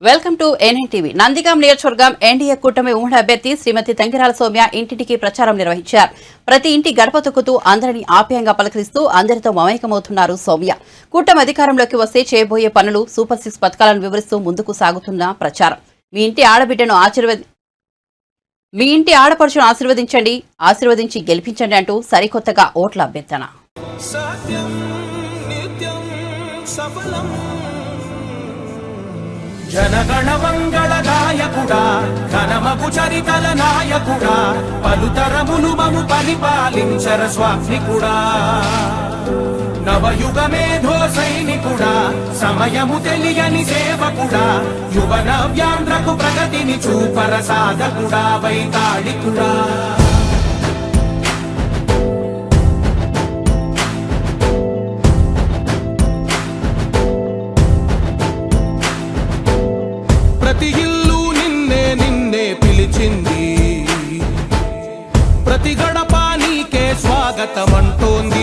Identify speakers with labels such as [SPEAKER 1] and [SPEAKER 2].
[SPEAKER 1] Welcome to NNTV. Nandigam నియోజకవర్గం NDA కూటమి ఉమ్మడి అభ్యర్థి శ్రీమతి తంగిరాల సౌమ్య ఇంటింటికి ప్రచారం నిర్వహించారు. ప్రతి ఇంటి గడప తొక్కుతూ అందరినీ ఆప్యాయంగా పలకరిస్తూ అందరితో మమేకమవుతున్నారు సౌమ్య. కూటమి అధికారంలోకి వస్తే చేయబోయే పనులు, సూపర్ 6 పథకాలను వివరిస్తూ ముందుకు సాగుతున్న ప్రచారం. మీ ఇంటి ఆడపడుచును ఆశీర్వదించండి, ఆశీర్వదించి గెలిపించండి అంటూ సరికొత్తగా ఓట్ల అభ్యర్థన.
[SPEAKER 2] జనగణ మంగళ గాయకుడా, ఘనమగు చరితల నాయకుడా, పలుతరములు మము పరిపాలించర స్వామికుడా, నవయుగ మేధో సైనికుడా, సమయము తెలియని సేవకుడా, యువన వ్యాంధ్రకు ప్రగతిని చూపర సాధకుడా, వైతాళికుడా. ప్రతి ఇల్లు నిన్నే నిన్నే పిలిచింది, ప్రతి గడప నీకే స్వాగతం అంటోంది.